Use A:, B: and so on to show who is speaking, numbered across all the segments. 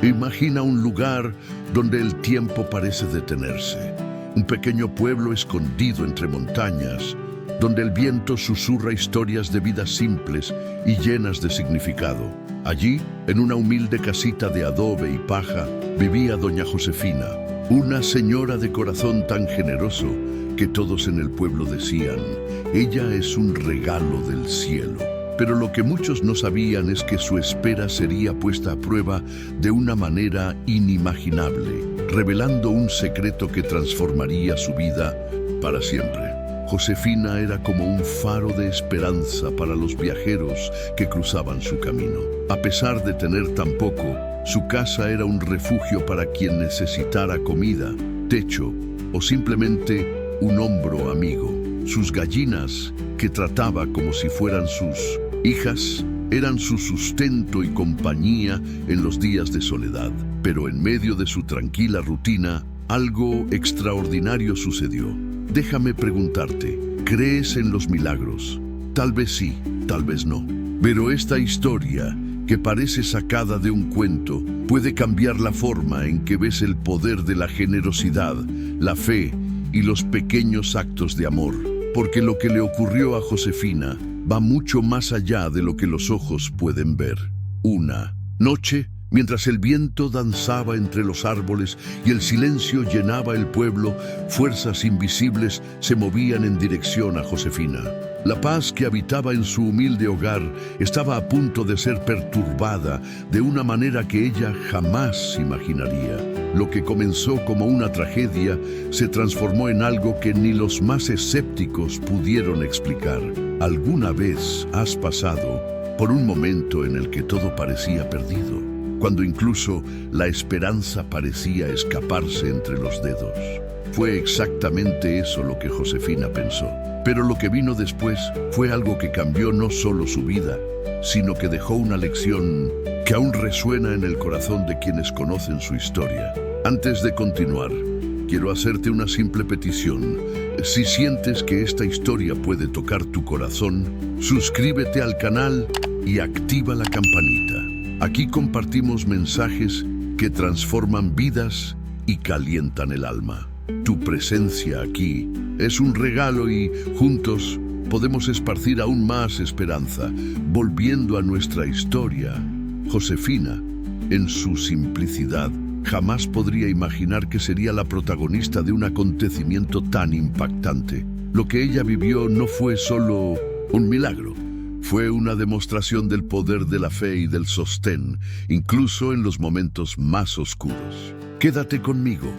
A: Imagina un lugar donde el tiempo parece detenerse. Un pequeño pueblo escondido entre montañas, donde el viento susurra historias de vidas simples y llenas de significado. Allí, en una humilde casita de adobe y paja, vivía doña Josefina, una señora de corazón tan generoso que todos en el pueblo decían, ella es un regalo del cielo. Pero lo que muchos no sabían es que su espera sería puesta a prueba de una manera inimaginable, revelando un secreto que transformaría su vida para siempre. Josefina era como un faro de esperanza para los viajeros que cruzaban su camino. A pesar de tener tan poco, su casa era un refugio para quien necesitara comida, techo o simplemente un hombro amigo. Sus gallinas, que trataba como si fueran sus hijas, eran su sustento y compañía en los días de soledad. Pero en medio de su tranquila rutina, algo extraordinario sucedió. Déjame preguntarte, ¿crees en los milagros? Tal vez sí, tal vez no. Pero esta historia, que parece sacada de un cuento, puede cambiar la forma en que ves el poder de la generosidad, la fe y los pequeños actos de amor. Porque lo que le ocurrió a Josefina va mucho más allá de lo que los ojos pueden ver. Una noche, mientras el viento danzaba entre los árboles y el silencio llenaba el pueblo, fuerzas invisibles se movían en dirección a Josefina. La paz que habitaba en su humilde hogar estaba a punto de ser perturbada de una manera que ella jamás imaginaría. Lo que comenzó como una tragedia se transformó en algo que ni los más escépticos pudieron explicar. ¿Alguna vez has pasado por un momento en el que todo parecía perdido? Cuando incluso la esperanza parecía escaparse entre los dedos. Fue exactamente eso lo que Josefina pensó. Pero lo que vino después fue algo que cambió no solo su vida, sino que dejó una lección que aún resuena en el corazón de quienes conocen su historia. Antes de continuar, quiero hacerte una simple petición. Si sientes que esta historia puede tocar tu corazón, suscríbete al canal y activa la campanita. Aquí compartimos mensajes que transforman vidas y calientan el alma. Tu presencia aquí es un regalo y juntos podemos esparcir aún más esperanza. Volviendo a nuestra historia, Josefina, en su simplicidad, jamás podría imaginar que sería la protagonista de un acontecimiento tan impactante. Lo que ella vivió no fue solo un milagro. Fue una demostración del poder de la fe y del sostén, incluso en los momentos más oscuros. Quédate conmigo,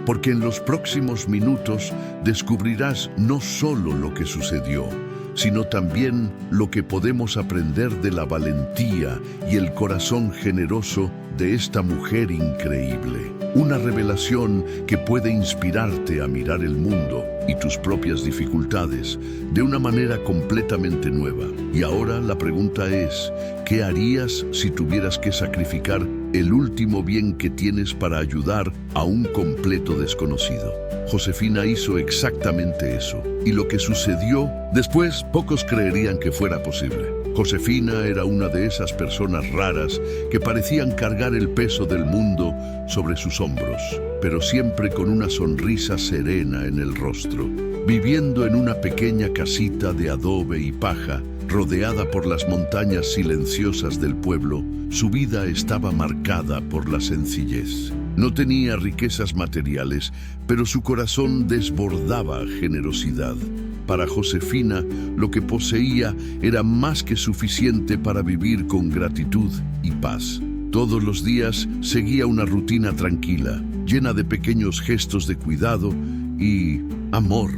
A: porque en los próximos minutos descubrirás no solo lo que sucedió, sino también lo que podemos aprender de la valentía y el corazón generoso de esta mujer increíble. Una revelación que puede inspirarte a mirar el mundo y tus propias dificultades de una manera completamente nueva. Y ahora la pregunta es, ¿qué harías si tuvieras que sacrificar el último bien que tienes para ayudar a un completo desconocido? Josefina hizo exactamente eso. Y lo que sucedió después, pocos creerían que fuera posible. Josefina era una de esas personas raras que parecían cargar el peso del mundo sobre sus hombros, pero siempre con una sonrisa serena en el rostro. Viviendo en una pequeña casita de adobe y paja, rodeada por las montañas silenciosas del pueblo, su vida estaba marcada por la sencillez. No tenía riquezas materiales, pero su corazón desbordaba generosidad. Para Josefina, lo que poseía era más que suficiente para vivir con gratitud y paz. Todos los días seguía una rutina tranquila, llena de pequeños gestos de cuidado y amor.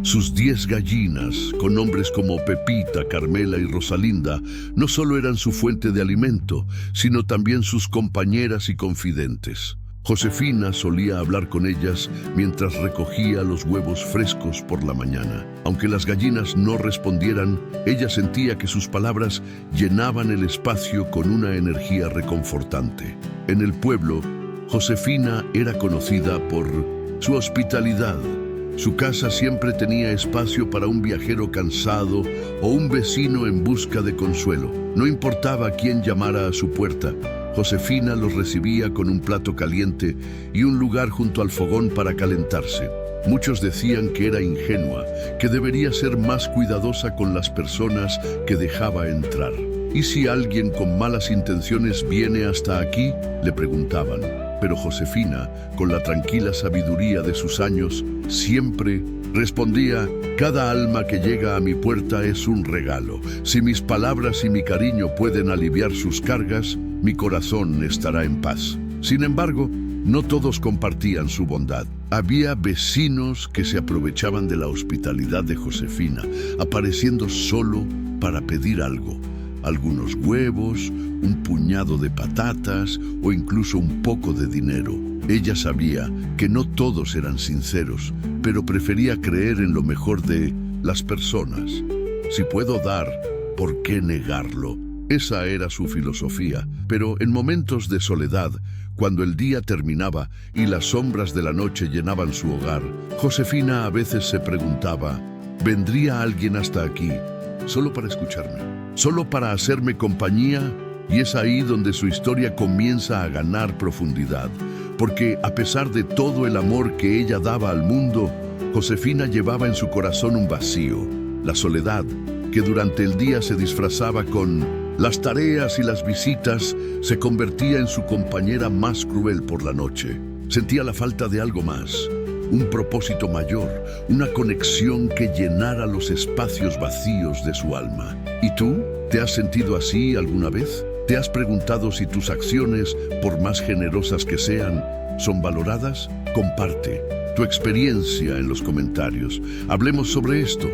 A: Sus 10 gallinas, con nombres como Pepita, Carmela y Rosalinda, no solo eran su fuente de alimento, sino también sus compañeras y confidentes. Josefina solía hablar con ellas mientras recogía los huevos frescos por la mañana. Aunque las gallinas no respondieran, ella sentía que sus palabras llenaban el espacio con una energía reconfortante. En el pueblo, Josefina era conocida por su hospitalidad. Su casa siempre tenía espacio para un viajero cansado o un vecino en busca de consuelo. No importaba quién llamara a su puerta, Josefina los recibía con un plato caliente y un lugar junto al fogón para calentarse. Muchos decían que era ingenua, que debería ser más cuidadosa con las personas que dejaba entrar. ¿Y si alguien con malas intenciones viene hasta aquí?, le preguntaban. Pero Josefina, con la tranquila sabiduría de sus años, siempre respondía: cada alma que llega a mi puerta es un regalo. Si mis palabras y mi cariño pueden aliviar sus cargas, mi corazón estará en paz. Sin embargo, no todos compartían su bondad. Había vecinos que se aprovechaban de la hospitalidad de Josefina, apareciendo solo para pedir algo. Algunos huevos, un puñado de patatas o incluso un poco de dinero. Ella sabía que no todos eran sinceros, pero prefería creer en lo mejor de las personas. Si puedo dar, ¿por qué negarlo? Esa era su filosofía, pero en momentos de soledad, cuando el día terminaba y las sombras de la noche llenaban su hogar, Josefina a veces se preguntaba: ¿vendría alguien hasta aquí solo para escucharme? ¿Solo para hacerme compañía? Y es ahí donde su historia comienza a ganar profundidad, porque a pesar de todo el amor que ella daba al mundo, Josefina llevaba en su corazón un vacío, la soledad, que durante el día se disfrazaba con las tareas y las visitas, se convertía en su compañera más cruel por la noche. Sentía la falta de algo más, un propósito mayor, una conexión que llenara los espacios vacíos de su alma. ¿Y tú? ¿Te has sentido así alguna vez? ¿Te has preguntado si tus acciones, por más generosas que sean, son valoradas? Comparte tu experiencia en los comentarios. Hablemos sobre esto.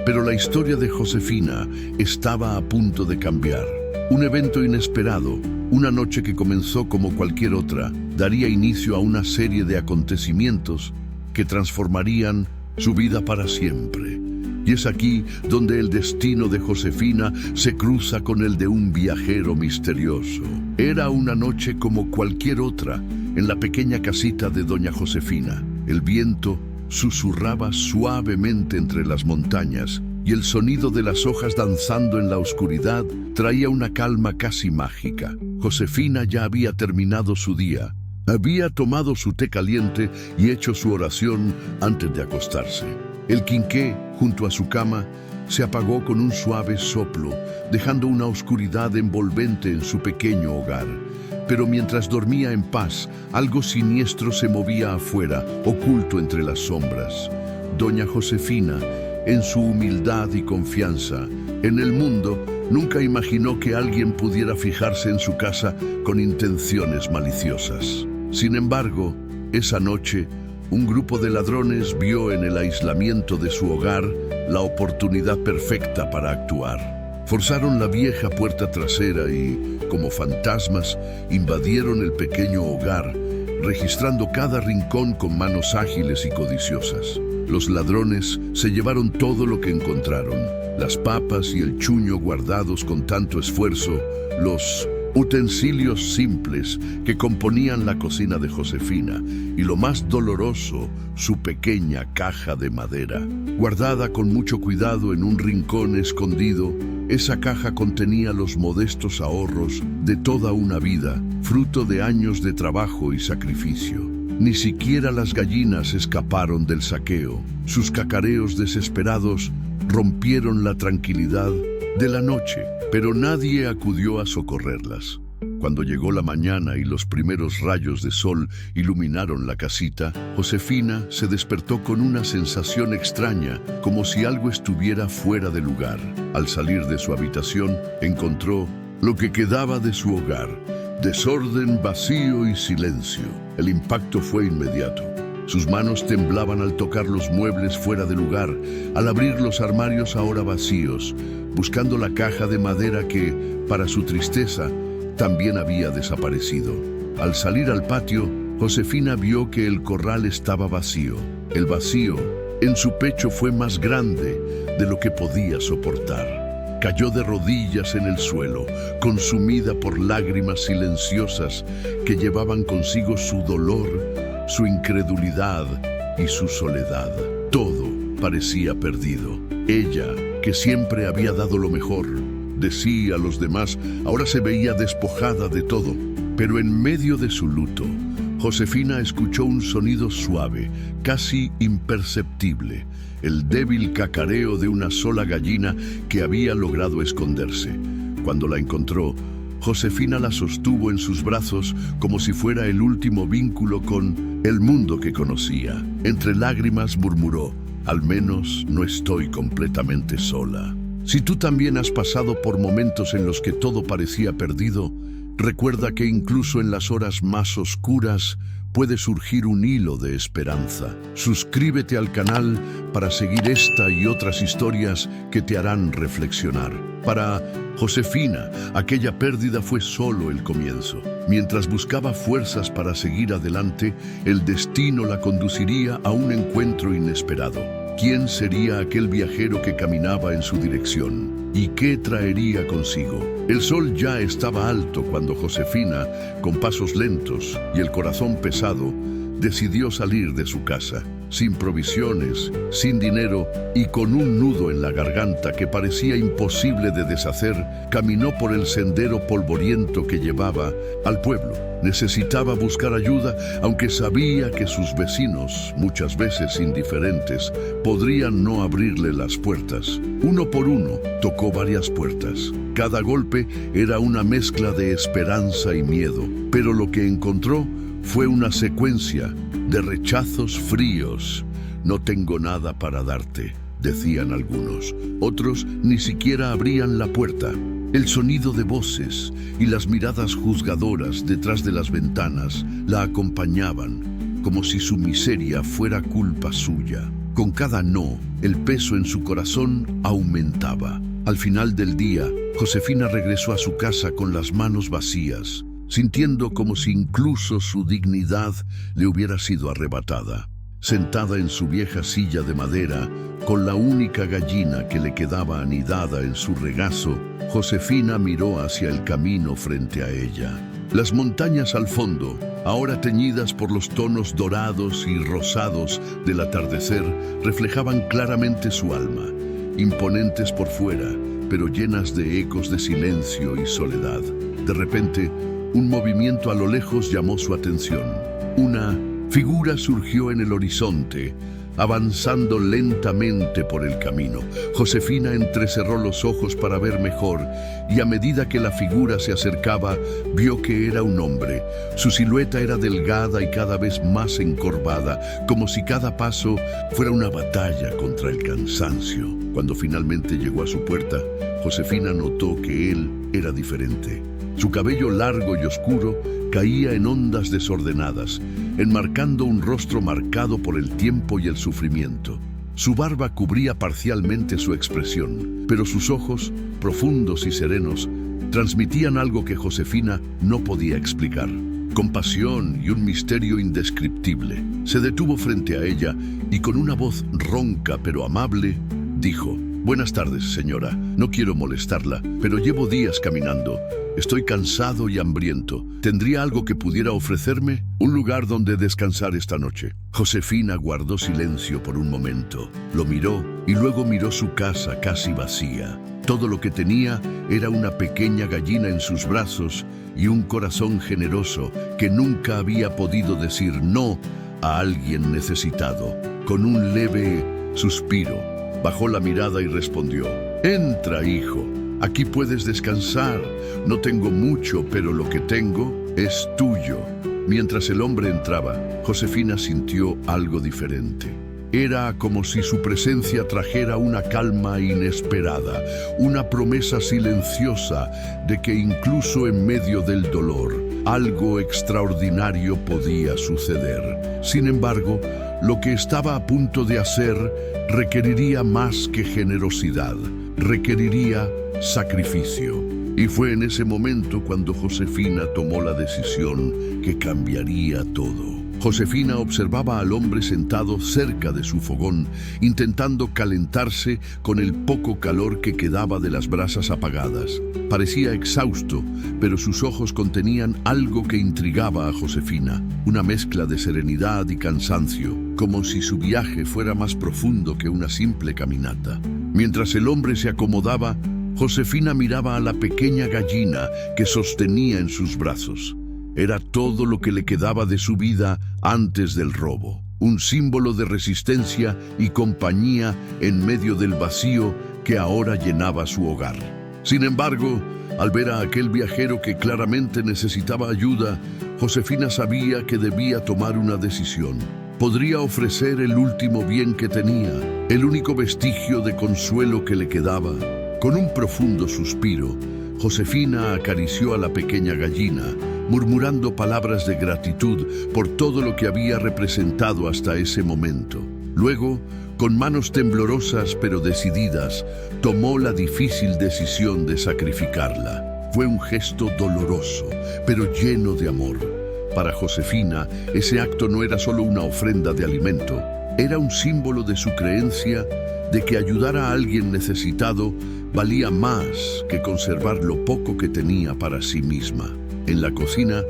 A: Pero la historia de Josefina estaba a punto de cambiar. Un evento inesperado, una noche que comenzó como cualquier otra, daría inicio a una serie de acontecimientos que transformarían su vida para siempre. Y es aquí donde el destino de Josefina se cruza con el de un viajero misterioso. Era una noche como cualquier otra, en la pequeña casita de doña Josefina. El viento susurraba suavemente entre las montañas y el sonido de las hojas danzando en la oscuridad traía una calma casi mágica. Josefina ya había terminado su día. Había tomado su té caliente y hecho su oración antes de acostarse. El quinqué, junto a su cama, se apagó con un suave soplo, dejando una oscuridad envolvente en su pequeño hogar. Pero mientras dormía en paz, algo siniestro se movía afuera, oculto entre las sombras. Doña Josefina, en su humildad y confianza en el mundo, nunca imaginó que alguien pudiera fijarse en su casa con intenciones maliciosas. Sin embargo, esa noche, un grupo de ladrones vio en el aislamiento de su hogar la oportunidad perfecta para actuar. Forzaron la vieja puerta trasera y, como fantasmas, invadieron el pequeño hogar, registrando cada rincón con manos ágiles y codiciosas. Los ladrones se llevaron todo lo que encontraron: las papas y el chuño guardados con tanto esfuerzo, los utensilios simples que componían la cocina de Josefina y, lo más doloroso, su pequeña caja de madera. Guardada con mucho cuidado en un rincón escondido, esa caja contenía los modestos ahorros de toda una vida, fruto de años de trabajo y sacrificio. Ni siquiera las gallinas escaparon del saqueo. Sus cacareos desesperados rompieron la tranquilidad de la noche, pero nadie acudió a socorrerlas. Cuando llegó la mañana y los primeros rayos de sol iluminaron la casita, Josefina se despertó con una sensación extraña, como si algo estuviera fuera de lugar. Al salir de su habitación, encontró lo que quedaba de su hogar: desorden, vacío y silencio. El impacto fue inmediato. Sus manos temblaban al tocar los muebles fuera de lugar, al abrir los armarios ahora vacíos, buscando la caja de madera que, para su tristeza, también había desaparecido. Al salir al patio, Josefina vio que el corral estaba vacío. El vacío en su pecho fue más grande de lo que podía soportar. Cayó de rodillas en el suelo, consumida por lágrimas silenciosas que llevaban consigo su dolor, su incredulidad y su soledad. Todo parecía perdido. Ella, que siempre había dado lo mejor de sí a los demás, ahora se veía despojada de todo. Pero en medio de su luto, Josefina escuchó un sonido suave, casi imperceptible, el débil cacareo de una sola gallina que había logrado esconderse. Cuando la encontró, Josefina la sostuvo en sus brazos como si fuera el último vínculo con el mundo que conocía. Entre lágrimas murmuró: «Al menos no estoy completamente sola». Si tú también has pasado por momentos en los que todo parecía perdido, recuerda que incluso en las horas más oscuras puede surgir un hilo de esperanza. Suscríbete al canal para seguir esta y otras historias que te harán reflexionar. Para Josefina, aquella pérdida fue solo el comienzo. Mientras buscaba fuerzas para seguir adelante, el destino la conduciría a un encuentro inesperado. ¿Quién sería aquel viajero que caminaba en su dirección? ¿Y qué traería consigo? El sol ya estaba alto cuando Josefina, con pasos lentos y el corazón pesado, decidió salir de su casa. Sin provisiones, sin dinero y con un nudo en la garganta que parecía imposible de deshacer, caminó por el sendero polvoriento que llevaba al pueblo. Necesitaba buscar ayuda, aunque sabía que sus vecinos, muchas veces indiferentes, podrían no abrirle las puertas. Uno por uno, tocó varias puertas. Cada golpe era una mezcla de esperanza y miedo, pero lo que encontró fue una secuencia de rechazos fríos. «No tengo nada para darte», decían algunos. Otros ni siquiera abrían la puerta. El sonido de voces y las miradas juzgadoras detrás de las ventanas la acompañaban, como si su miseria fuera culpa suya. Con cada no, el peso en su corazón aumentaba. Al final del día, Josefina regresó a su casa con las manos vacías, sintiendo como si incluso su dignidad le hubiera sido arrebatada. Sentada en su vieja silla de madera, con la única gallina que le quedaba anidada en su regazo, Josefina miró hacia el camino frente a ella. Las montañas al fondo, ahora teñidas por los tonos dorados y rosados del atardecer, reflejaban claramente su alma, imponentes por fuera, pero llenas de ecos de silencio y soledad. De repente, un movimiento a lo lejos llamó su atención. Una figura surgió en el horizonte, avanzando lentamente por el camino. Josefina entrecerró los ojos para ver mejor, y a medida que la figura se acercaba, vio que era un hombre. Su silueta era delgada y cada vez más encorvada, como si cada paso fuera una batalla contra el cansancio. Cuando finalmente llegó a su puerta, Josefina notó que él era diferente. Su cabello largo y oscuro caía en ondas desordenadas, enmarcando un rostro marcado por el tiempo y el sufrimiento. Su barba cubría parcialmente su expresión, pero sus ojos, profundos y serenos, transmitían algo que Josefina no podía explicar. Compasión y un misterio indescriptible. Se detuvo frente a ella y con una voz ronca pero amable, dijo: «Buenas tardes, señora. No quiero molestarla, pero llevo días caminando. Estoy cansado y hambriento. ¿Tendría algo que pudiera ofrecerme? Un lugar donde descansar esta noche». Josefina guardó silencio por un momento. Lo miró y luego miró su casa casi vacía. Todo lo que tenía era una pequeña gallina en sus brazos y un corazón generoso que nunca había podido decir no a alguien necesitado. Con un leve suspiro, bajó la mirada y respondió: «Entra, hijo. Aquí puedes descansar. No tengo mucho, pero lo que tengo es tuyo». Mientras el hombre entraba, Josefina sintió algo diferente. Era como si su presencia trajera una calma inesperada, una promesa silenciosa de que incluso en medio del dolor, algo extraordinario podía suceder. Sin embargo, lo que estaba a punto de hacer requeriría más que generosidad, requeriría sacrificio. Y fue en ese momento cuando Josefina tomó la decisión que cambiaría todo. Josefina observaba al hombre sentado cerca de su fogón, intentando calentarse con el poco calor que quedaba de las brasas apagadas. Parecía exhausto, pero sus ojos contenían algo que intrigaba a Josefina, una mezcla de serenidad y cansancio, como si su viaje fuera más profundo que una simple caminata. Mientras el hombre se acomodaba, Josefina miraba a la pequeña gallina que sostenía en sus brazos. Era todo lo que le quedaba de su vida antes del robo. Un símbolo de resistencia y compañía en medio del vacío que ahora llenaba su hogar. Sin embargo, al ver a aquel viajero que claramente necesitaba ayuda, Josefina sabía que debía tomar una decisión. Podría ofrecer el último bien que tenía, el único vestigio de consuelo que le quedaba. Con un profundo suspiro, Josefina acarició a la pequeña gallina, murmurando palabras de gratitud por todo lo que había representado hasta ese momento. Luego, con manos temblorosas pero decididas, tomó la difícil decisión de sacrificarla. Fue un gesto doloroso, pero lleno de amor. Para Josefina, ese acto no era solo una ofrenda de alimento, era un símbolo de su creencia de que ayudar a alguien necesitado valía más que conservar lo poco que tenía para sí misma. En la cocina,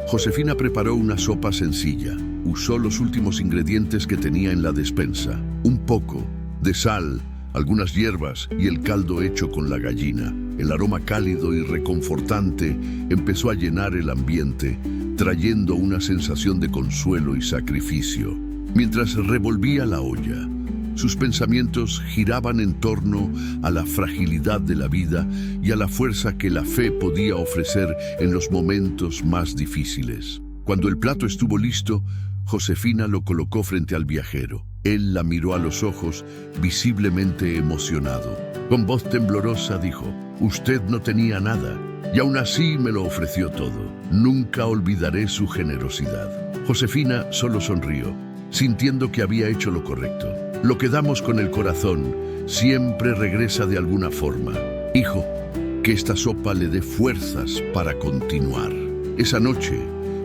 A: Josefina preparó una sopa sencilla. Usó los últimos ingredientes que tenía en la despensa: un poco de sal, algunas hierbas y el caldo hecho con la gallina. El aroma cálido y reconfortante empezó a llenar el ambiente, trayendo una sensación de consuelo y sacrificio. Mientras revolvía la olla, sus pensamientos giraban en torno a la fragilidad de la vida y a la fuerza que la fe podía ofrecer en los momentos más difíciles. Cuando el plato estuvo listo, Josefina lo colocó frente al viajero. Él la miró a los ojos, visiblemente emocionado. Con voz temblorosa dijo: «Usted no tenía nada, y aún así me lo ofreció todo. Nunca olvidaré su generosidad». Josefina solo sonrió, sintiendo que había hecho lo correcto. Lo que damos con el corazón siempre regresa de alguna forma. Hijo, que esta sopa le dé fuerzas para continuar. Esa noche,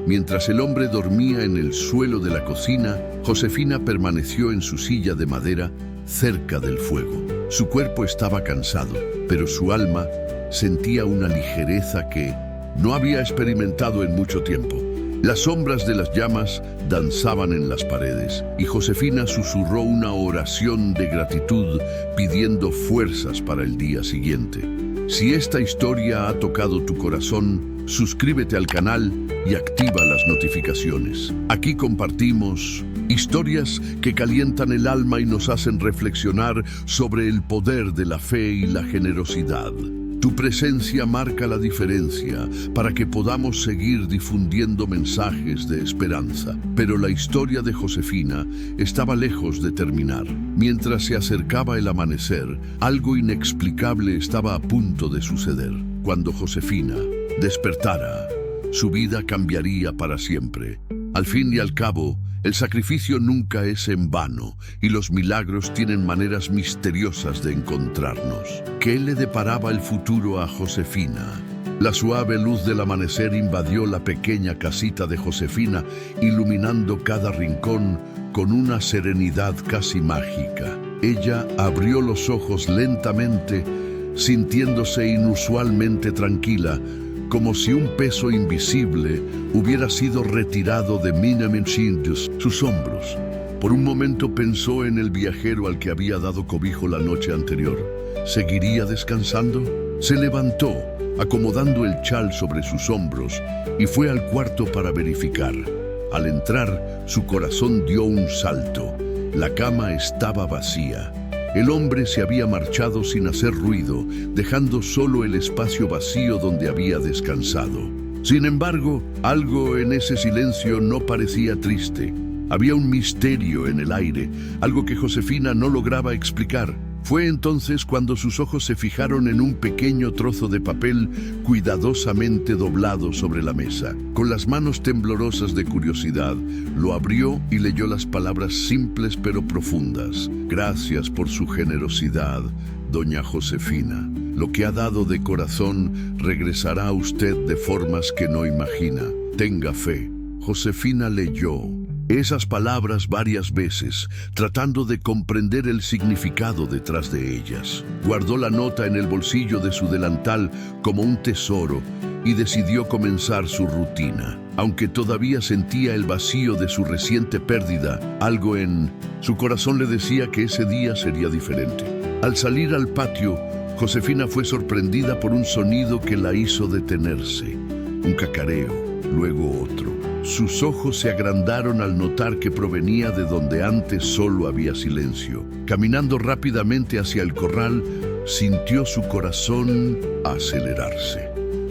A: mientras el hombre dormía en el suelo de la cocina, Josefina permaneció en su silla de madera cerca del fuego. Su cuerpo estaba cansado, pero su alma sentía una ligereza que no había experimentado en mucho tiempo. Las sombras de las llamas danzaban en las paredes y Josefina susurró una oración de gratitud pidiendo fuerzas para el día siguiente. Si esta historia ha tocado tu corazón, suscríbete al canal y activa las notificaciones. Aquí compartimos historias que calientan el alma y nos hacen reflexionar sobre el poder de la fe y la generosidad. Tu presencia marca la diferencia para que podamos seguir difundiendo mensajes de esperanza. Pero la historia de Josefina estaba lejos de terminar. Mientras se acercaba el amanecer, algo inexplicable estaba a punto de suceder. Cuando Josefina despertara, su vida cambiaría para siempre. Al fin y al cabo, el sacrificio nunca es en vano y los milagros tienen maneras misteriosas de encontrarnos. ¿Qué le deparaba el futuro a Josefina? La suave luz del amanecer invadió la pequeña casita de Josefina, iluminando cada rincón con una serenidad casi mágica. Ella abrió los ojos lentamente, sintiéndose inusualmente tranquila, como si un peso invisible hubiera sido retirado de sus hombros. Por un momento pensó en el viajero al que había dado cobijo la noche anterior. ¿Seguiría descansando? Se levantó, acomodando el chal sobre sus hombros, y fue al cuarto para verificar. Al entrar, su corazón dio un salto. La cama estaba vacía. El hombre se había marchado sin hacer ruido, dejando solo el espacio vacío donde había descansado. Sin embargo, algo en ese silencio no parecía triste. Había un misterio en el aire, algo que Josefina no lograba explicar. Fue entonces cuando sus ojos se fijaron en un pequeño trozo de papel cuidadosamente doblado sobre la mesa. Con las manos temblorosas de curiosidad, lo abrió y leyó las palabras simples pero profundas. Gracias por su generosidad, doña Josefina. Lo que ha dado de corazón regresará a usted de formas que no imagina. Tenga fe. Josefina leyó esas palabras varias veces, tratando de comprender el significado detrás de ellas. Guardó la nota en el bolsillo de su delantal como un tesoro y decidió comenzar su rutina. Aunque todavía sentía el vacío de su reciente pérdida, algo en su corazón le decía que ese día sería diferente. Al salir al patio, Josefina fue sorprendida por un sonido que la hizo detenerse. Un cacareo. luego otro. Sus ojos se agrandaron al notar que provenía de donde antes solo había silencio. Caminando rápidamente hacia el corral, sintió su corazón acelerarse.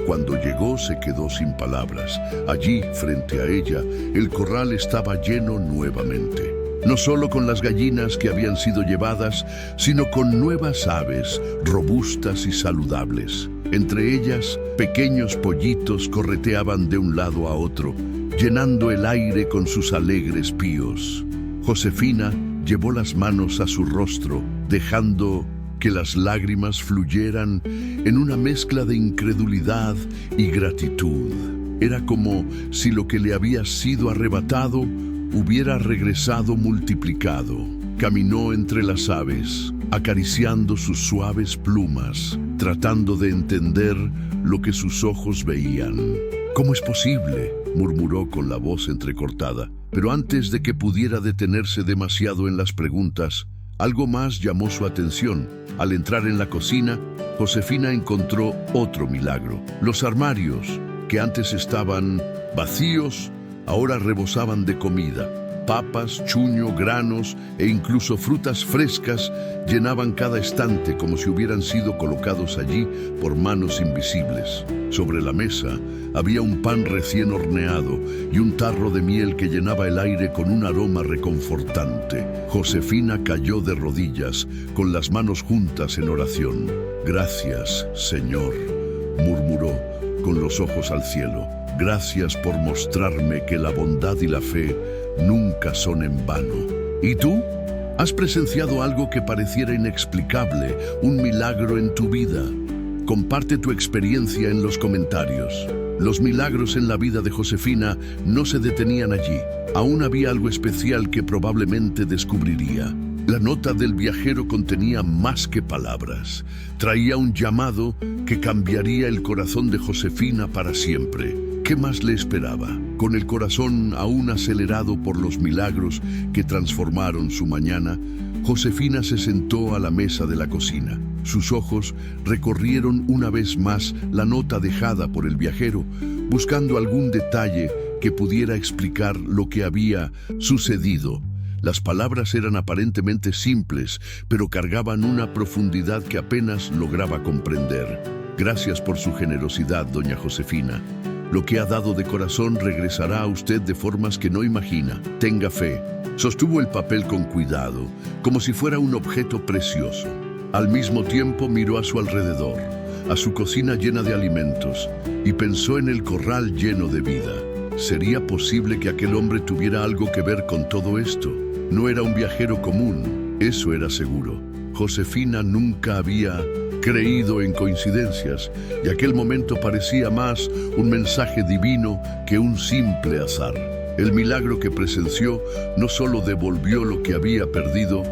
A: Cuando llegó, se quedó sin palabras. Allí, frente a ella, el corral estaba lleno nuevamente. No solo con las gallinas que habían sido llevadas, sino con nuevas aves, robustas y saludables. Entre ellas, pequeños pollitos correteaban de un lado a otro, llenando el aire con sus alegres píos. Josefina llevó las manos a su rostro, dejando que las lágrimas fluyeran en una mezcla de incredulidad y gratitud. Era como si lo que le había sido arrebatado hubiera regresado multiplicado. Caminó entre las aves, acariciando sus suaves plumas, tratando de entender lo que sus ojos veían. «¿Cómo es posible?», murmuró con la voz entrecortada. Pero antes de que pudiera detenerse demasiado en las preguntas, algo más llamó su atención. Al entrar en la cocina, Josefina encontró otro milagro. Los armarios, que antes estaban vacíos, ahora rebosaban de comida. Papas, chuño, granos e incluso frutas frescas llenaban cada estante como si hubieran sido colocados allí por manos invisibles. Sobre la mesa había un pan recién horneado y un tarro de miel que llenaba el aire con un aroma reconfortante. Josefina cayó de rodillas, con las manos juntas en oración. «Gracias, Señor», murmuró, con los ojos al cielo. «Gracias por mostrarme que la bondad y la fe nunca son en vano». ¿Y tú? ¿Has presenciado algo que pareciera inexplicable, un milagro en tu vida? Comparte tu experiencia en los comentarios. Los milagros en la vida de Josefina no se detenían allí. Aún había algo especial que probablemente descubriría. La nota del viajero contenía más que palabras. Traía un llamado que cambiaría el corazón de Josefina para siempre. ¿Qué más le esperaba? Con el corazón aún acelerado por los milagros que transformaron su mañana, Josefina se sentó a la mesa de la cocina. Sus ojos recorrieron una vez más la nota dejada por el viajero, buscando algún detalle que pudiera explicar lo que había sucedido. Las palabras eran aparentemente simples, pero cargaban una profundidad que apenas lograba comprender. «Gracias por su generosidad, doña Josefina. Lo que ha dado de corazón regresará a usted de formas que no imagina. Tenga fe». Sostuvo el papel con cuidado, como si fuera un objeto precioso. Al mismo tiempo miró a su alrededor, a su cocina llena de alimentos, y pensó en el corral lleno de vida. ¿Sería posible que aquel hombre tuviera algo que ver con todo esto? No era un viajero común, eso era seguro. Josefina nunca había creído en coincidencias, y aquel momento parecía más un mensaje divino que un simple azar. El milagro que presenció no solo devolvió lo que había perdido,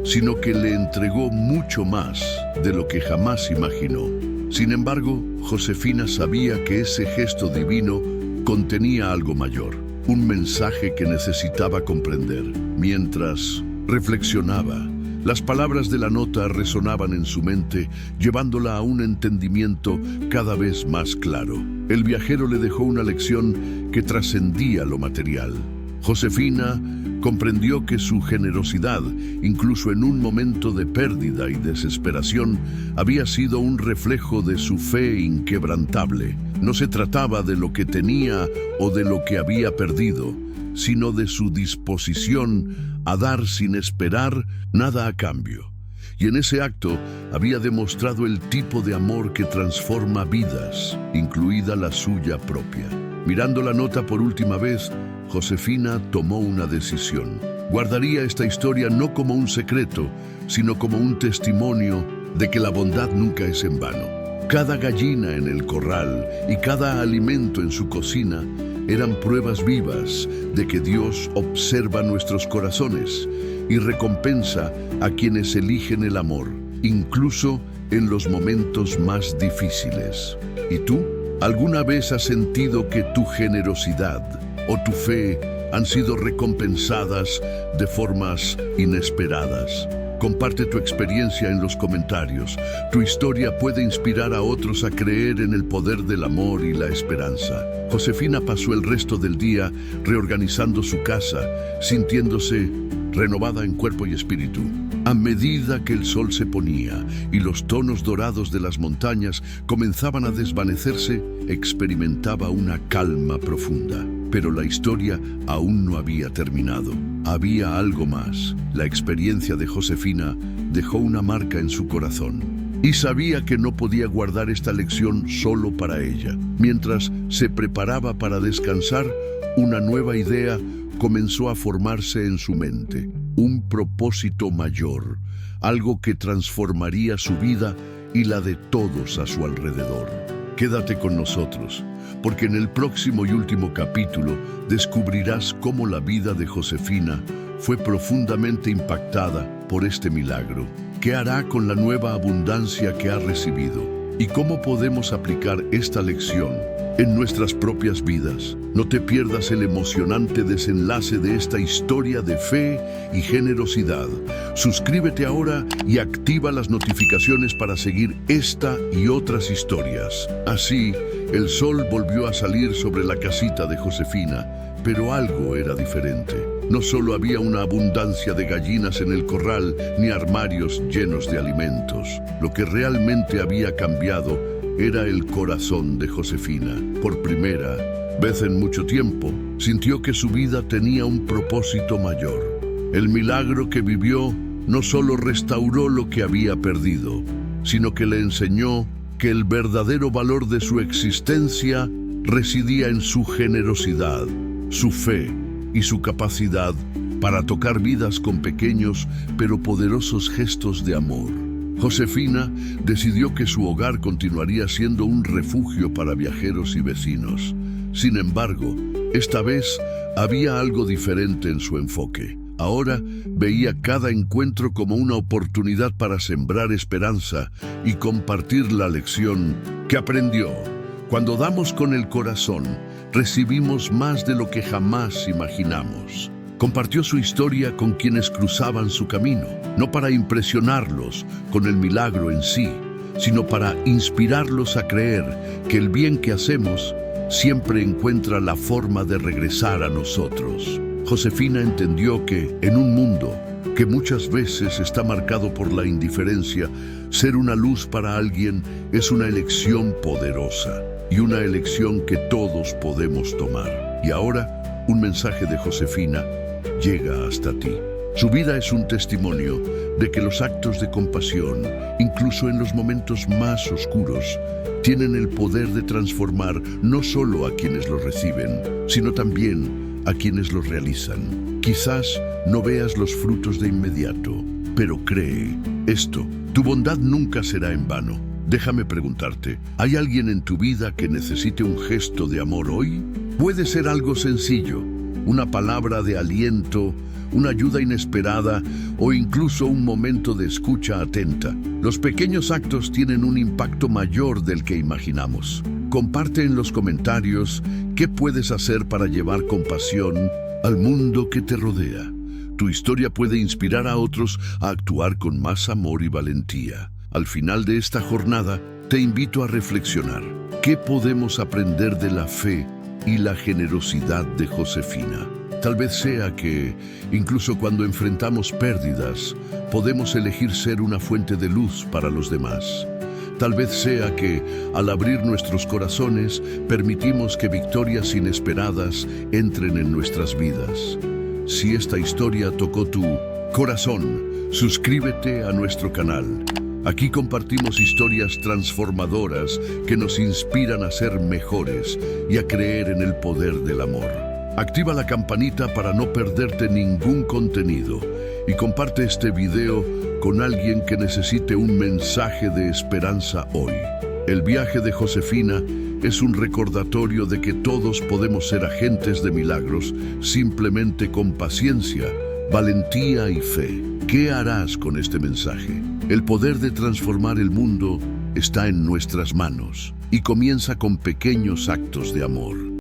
A: sino que le entregó mucho más de lo que jamás imaginó. Sin embargo, Josefina sabía que ese gesto divino contenía algo mayor, un mensaje que necesitaba comprender. Mientras reflexionaba, las palabras de la nota resonaban en su mente, llevándola a un entendimiento cada vez más claro. El viajero le dejó una lección que trascendía lo material. Josefina comprendió que su generosidad, incluso en un momento de pérdida y desesperación, había sido un reflejo de su fe inquebrantable. No se trataba de lo que tenía o de lo que había perdido, sino de su disposición a dar sin esperar nada a cambio. Y en ese acto había demostrado el tipo de amor que transforma vidas, incluida la suya propia. Mirando la nota por última vez, Josefina tomó una decisión. Guardaría esta historia no como un secreto, sino como un testimonio de que la bondad nunca es en vano. Cada gallina en el corral y cada alimento en su cocina eran pruebas vivas de que Dios observa nuestros corazones y recompensa a quienes eligen el amor, incluso en los momentos más difíciles. ¿Y tú? ¿Alguna vez has sentido que tu generosidad o tu fe han sido recompensadas de formas inesperadas? Comparte tu experiencia en los comentarios. Tu historia puede inspirar a otros a creer en el poder del amor y la esperanza. Josefina pasó el resto del día reorganizando su casa, sintiéndose renovada en cuerpo y espíritu. A medida que el sol se ponía y los tonos dorados de las montañas comenzaban a desvanecerse, experimentaba una calma profunda. Pero la historia aún no había terminado. Había algo más. La experiencia de Josefina dejó una marca en su corazón. Y sabía que no podía guardar esta lección solo para ella. Mientras se preparaba para descansar, una nueva idea comenzó a formarse en su mente. Un propósito mayor, algo que transformaría su vida y la de todos a su alrededor. Quédate con nosotros, porque en el próximo y último capítulo descubrirás cómo la vida de Josefina fue profundamente impactada por este milagro. ¿Qué hará con la nueva abundancia que ha recibido? ¿Y cómo podemos aplicar esta lección en nuestras propias vidas? No te pierdas el emocionante desenlace de esta historia de fe y generosidad. Suscríbete ahora y activa las notificaciones para seguir esta y otras historias. Así, el sol volvió a salir sobre la casita de Josefina, pero algo era diferente. No solo había una abundancia de gallinas en el corral, ni armarios llenos de alimentos. Lo que realmente había cambiado era el corazón de Josefina. Por primera vez en mucho tiempo, sintió que su vida tenía un propósito mayor. El milagro que vivió no solo restauró lo que había perdido, sino que le enseñó que el verdadero valor de su existencia residía en su generosidad, su fe y su capacidad para tocar vidas con pequeños pero poderosos gestos de amor. Josefina decidió que su hogar continuaría siendo un refugio para viajeros y vecinos. Sin embargo, esta vez había algo diferente en su enfoque. Ahora veía cada encuentro como una oportunidad para sembrar esperanza y compartir la lección que aprendió. Cuando damos con el corazón, recibimos más de lo que jamás imaginamos. Compartió su historia con quienes cruzaban su camino, no para impresionarlos con el milagro en sí, sino para inspirarlos a creer que el bien que hacemos siempre encuentra la forma de regresar a nosotros. Josefina entendió que, en un mundo que muchas veces está marcado por la indiferencia, ser una luz para alguien es una elección poderosa y una elección que todos podemos tomar. Y ahora, un mensaje de Josefina llega hasta ti. Su vida es un testimonio de que los actos de compasión, incluso en los momentos más oscuros, tienen el poder de transformar no solo a quienes los reciben, sino también a quienes los realizan. Quizás no veas los frutos de inmediato, pero cree esto: tu bondad nunca será en vano. Déjame preguntarte, ¿hay alguien en tu vida que necesite un gesto de amor hoy? Puede ser algo sencillo, una palabra de aliento, una ayuda inesperada o incluso un momento de escucha atenta. Los pequeños actos tienen un impacto mayor del que imaginamos. Comparte en los comentarios qué puedes hacer para llevar compasión al mundo que te rodea. Tu historia puede inspirar a otros a actuar con más amor y valentía. Al final de esta jornada, te invito a reflexionar. ¿Qué podemos aprender de la fe y la generosidad de Josefina? Tal vez sea que, incluso cuando enfrentamos pérdidas, podemos elegir ser una fuente de luz para los demás. Tal vez sea que, al abrir nuestros corazones, permitimos que victorias inesperadas entren en nuestras vidas. Si esta historia tocó tu corazón, suscríbete a nuestro canal. Aquí compartimos historias transformadoras que nos inspiran a ser mejores y a creer en el poder del amor. Activa la campanita para no perderte ningún contenido y comparte este video con alguien que necesite un mensaje de esperanza hoy. El viaje de Josefina es un recordatorio de que todos podemos ser agentes de milagros simplemente con paciencia, valentía y fe. ¿Qué harás con este mensaje? El poder de transformar el mundo está en nuestras manos y comienza con pequeños actos de amor.